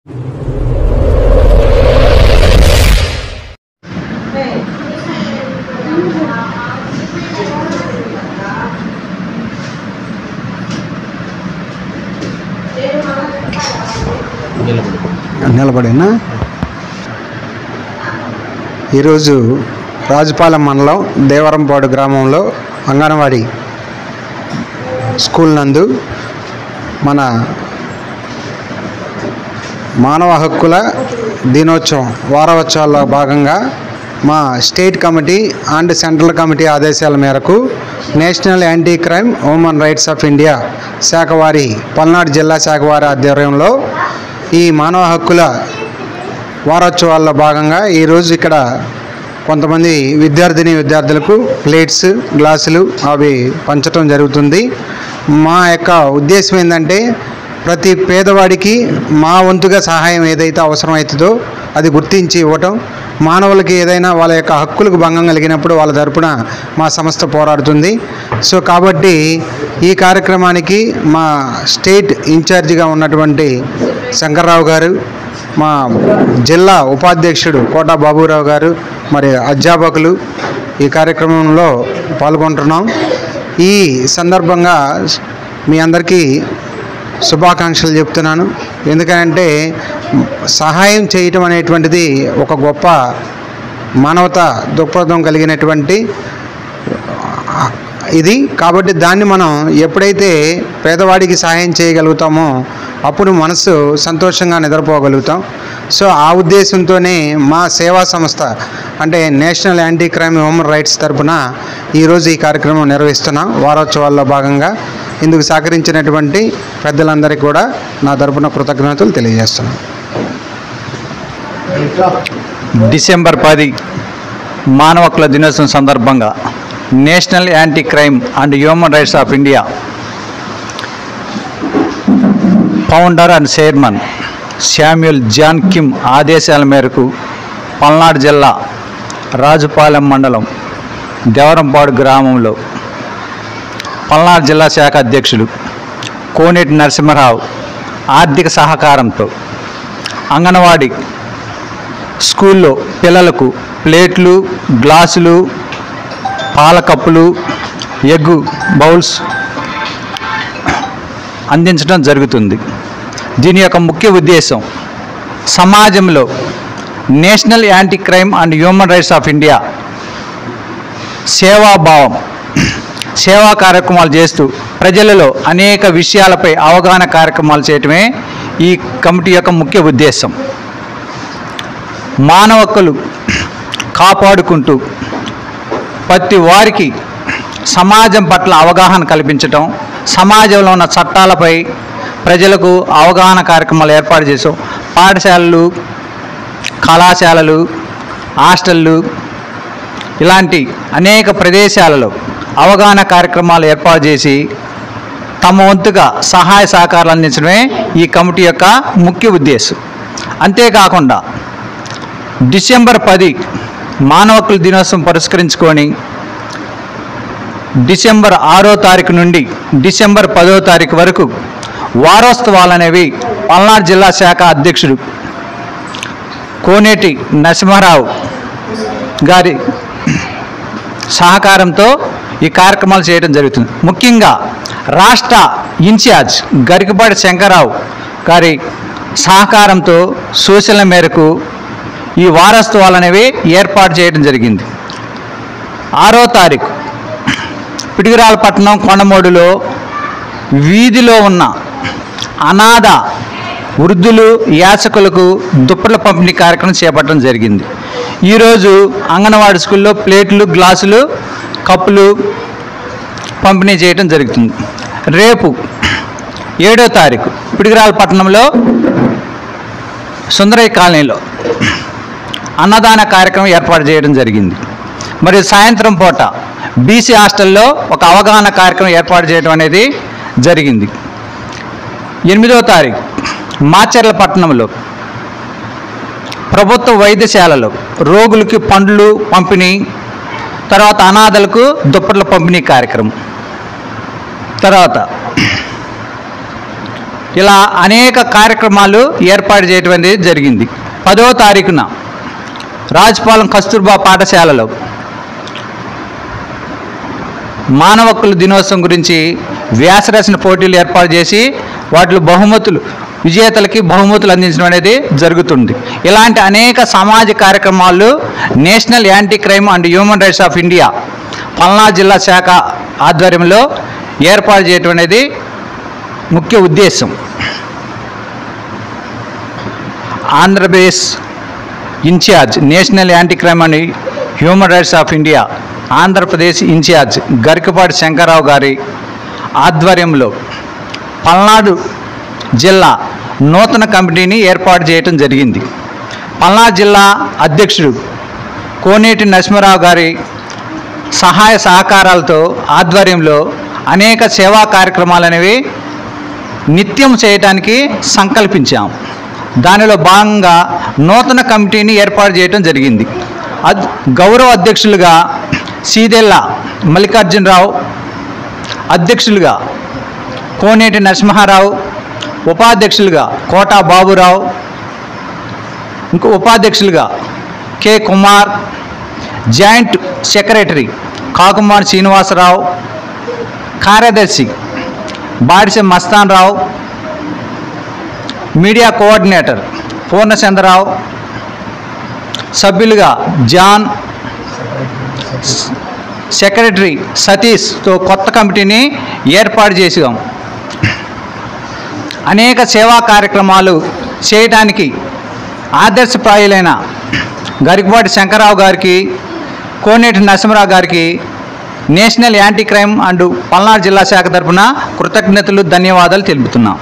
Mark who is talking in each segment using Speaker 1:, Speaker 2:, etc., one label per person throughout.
Speaker 1: నిలబడినా ఈరోజు రాజుపాలెం మండలం దేవరంపాడు గ్రామంలో అంగన్వాడీ స్కూల్ నందు మన మానవ హక్కుల దినోత్సవం వారోత్సవాల్లో భాగంగా మా state committee and central committee ఆదేశాల మేరకు national anti crime human rights of India శాఖ వారి పల్నాడు జిల్లా శాఖ వారి ఆధ్వర్యంలో ఈ మానవ హక్కుల వారోత్సవాల్లో భాగంగా ఈరోజు ఇక్కడ కొంతమంది విద్యార్థులకు ప్లేట్స్ గ్లాసులు అవి పంచడం జరుగుతుంది. మా యొక్క ఉద్దేశం ఏంటంటే ప్రతి పేదవాడికి మా వంతుగా సహాయం ఏదైతే అవసరమవుతుందో అది గుర్తించి ఇవ్వటం, మానవులకి ఏదైనా వాళ్ళ యొక్క హక్కులకు భంగం కలిగినప్పుడు వాళ్ళ తరపున మా సంస్థ పోరాడుతుంది. సో కాబట్టి ఈ కార్యక్రమానికి మా స్టేట్ ఇన్ఛార్జిగా ఉన్నటువంటి శంకర్రావు గారు, మా జిల్లా ఉపాధ్యక్షుడు కోట బాబురావు గారు, మరి అధ్యాపకులు ఈ కార్యక్రమంలో పాల్గొంటున్నాం. ఈ సందర్భంగా మీ అందరికీ శుభాకాంక్షలు చెప్తున్నాను. ఎందుకంటే సహాయం చేయటం అనేటువంటిది ఒక గొప్ప మానవతా దృక్పథం కలిగినటువంటి ఇది. కాబట్టి దాన్ని మనం ఎప్పుడైతే పేదవాడికి సహాయం చేయగలుగుతామో అప్పుడు మనసు సంతోషంగా నిద్రపోగలుగుతాం. సో ఆ ఉద్దేశంతోనే మా సేవా సంస్థ అంటే national anti crime human rights తరఫున ఈరోజు ఈ కార్యక్రమం నిర్వహిస్తున్నాం. వారోత్సవాల్లో భాగంగా ఇందుకు సహకరించినటువంటి పెద్దలందరికీ కూడా నా తరఫున కృతజ్ఞతలు తెలియజేస్తున్నాను.
Speaker 2: డిసెంబర్ 10 మానవ హక్కుల దినోత్సవం సందర్భంగా national anti crime and human rights of India founder and chairman Samuel John Kim ఆదేశాల మేరకు పల్నాడు జిల్లా రాజుపాలెం మండలం దేవరంపాడు గ్రామంలో పల్నాడు జిల్లా శాఖ అధ్యక్షులు కోనేటి నరసింహరావు ఆర్థిక సహకారంతో అంగన్వాడీ స్కూల్లో పిల్లలకు ప్లేట్లు, గ్లాసులు, పాల కప్పులు, ఎగ్గు బౌల్స్ అందించడం జరుగుతుంది. దీని యొక్క ముఖ్య ఉద్దేశం సమాజంలో National anti crime and human rights of India సేవాభావం, సేవా కార్యక్రమాలు చేస్తూ ప్రజలలో అనేక విషయాలపై అవగాహన కార్యక్రమాలు చేయటమే ఈ కమిటీ యొక్క ముఖ్య ఉద్దేశం. మానవ హక్కులు కాపాడుకుంటూ ప్రతి వారికి సమాజం పట్ల అవగాహన కల్పించటం, సమాజంలో ఉన్న చట్టాలపై ప్రజలకు అవగాహన కార్యక్రమాలు ఏర్పాటు చేసాం. పాఠశాలలు, కళాశాలలు, హాస్టళ్ళు ఇలాంటి అనేక ప్రదేశాలలో అవగాహన కార్యక్రమాలు ఏర్పాటు చేసి తమ వంతుగా సహాయ సహకారాలు అందించడమే ఈ కమిటీ యొక్క ముఖ్య ఉద్దేశం. అంతేకాకుండా డిసెంబర్ 10 మానవ హక్కుల దినోత్సవం పురస్కరించుకొని డిసెంబర్ 6వ తారీఖు నుండి డిసెంబర్ 10వ తారీఖు వరకు వారోత్సవాలు అనేవి పల్నాడు జిల్లా శాఖ అధ్యక్షుడు కోనేటి నరసింహారావు గారి సహకారంతో ఈ కార్యక్రమాలు చేయడం జరుగుతుంది. ముఖ్యంగా రాష్ట్ర ఇన్ఛార్జ్ గరికపాటి శంకర్రావు గారి సహకారంతో సూచనల మేరకు ఈ వారోత్సవాలు అనేవి ఏర్పాటు చేయడం జరిగింది. 6వ తారీఖు పిడుగురాలపట్నం కొండమూడులో వీధిలో ఉన్న అనాథ వృద్ధులు, యాచకులకు దుప్పట్ల పంపిణీ కార్యక్రమం చేపట్టడం జరిగింది. ఈరోజు అంగన్వాడీ స్కూల్లో ప్లేట్లు, గ్లాసులు, కప్పులు పంపిణీ చేయడం జరుగుతుంది. రేపు 7వ తారీఖు పిడుగురాలపట్నంలో సుందరయ్య కాలనీలో అన్నదాన కార్యక్రమం ఏర్పాటు చేయడం జరిగింది. మరియు సాయంత్రం పూట బీసీ హాస్టల్లో ఒక అవగాహన కార్యక్రమం ఏర్పాటు చేయడం అనేది జరిగింది. 8వ తారీఖు మాచర్లపట్నంలో ప్రభుత్వ వైద్యశాలలో రోగులకి పండ్లు పంపిణీ, తర్వాత అనాథలకు దుప్పట్ల పంపిణీ కార్యక్రమం. తర్వాత ఇలా అనేక కార్యక్రమాలు ఏర్పాటు చేయడం అనేది జరిగింది. 10వ తారీఖున రాజపాలెం కస్తూర్బా పాఠశాలలో మానవ హక్కుల దినోత్సవం గురించి వ్యాసరచన పోటీలు ఏర్పాటు చేసి వాటిలో విజేతలకి బహుమతులు అందించడం అనేది జరుగుతుంది. ఇలాంటి అనేక సామాజిక కార్యక్రమాలు national anti crime and human rights of India Palnadu జిల్లా శాఖ ఆధ్వర్యంలో ఏర్పాటు చేయడం అనేది ముఖ్య ఉద్దేశం. Andhra Pradesh in charge national anti crime and human rights of India Andhra Pradesh in charge Garikapati Shankar Rao గారి ఆధ్వర్యంలో పల్నాడు జిల్లా నూతన కమిటీని ఏర్పాటు చేయడం జరిగింది. పల్నాడు జిల్లా అధ్యక్షుడు కోనేటి నరసింహారావు గారి సహాయ సహకారాలతో ఆధ్వర్యంలో అనేక సేవా కార్యక్రమాలు అనేవి నిత్యం చేయడానికి సంకల్పించాం. దానిలో భాగంగా నూతన కమిటీని ఏర్పాటు చేయడం జరిగింది. గౌరవ అధ్యక్షులుగా సీదెల్ల మల్లికార్జునరావు, అధ్యక్షులుగా కోనేటి నరసింహారావు, ఉపాధ్యక్షులుగా కోటా బాబురావు, ఇంకో ఉపాధ్యక్షులుగా K Kumar, joint secretary Kakumar Srinivasarao, కార్యదర్శి బాడిసె మస్తాన్ రావు, మీడియా కోఆర్డినేటర్ పూర్ణచంద్రరావు, సభ్యులుగా జాన్, సెక్రటరీ సతీష్తో కొత్త కమిటీని ఏర్పాటు చేసాం. అనేక సేవా కార్యక్రమాలు చేయడానికి ఆదర్శప్రాయులైన గరికపాటి శంకర్రావు గారికి, కోనేటి నరసింహారావు గారికి national anti crime and Palnadu జిల్లా శాఖ తరఫున కృతజ్ఞతలు, ధన్యవాదాలు తెలుపుతున్నాం.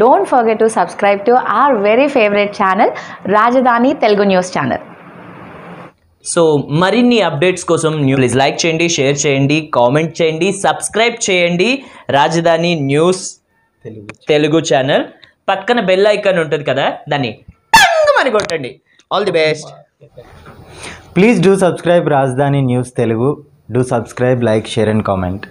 Speaker 3: Don't forget to subscribe to our very favorite channel, Rajdhani Telugu News channel.
Speaker 4: So మరిన్ని అప్డేట్స్ కోసం ప్లీజ్ లైక్ చేయండి, షేర్ చేయండి, కామెంట్ చేయండి, సబ్స్క్రైబ్ చేయండి రాజధాని న్యూస్ తెలుగు ఛానల్. పక్కన బెల్ ఐకాన్ ఉంటుంది కదా, దాన్ని టంగ్ కొట్టండి. All the best.
Speaker 5: Please do subscribe Rajdhani News Telugu. Do subscribe, like, share and comment.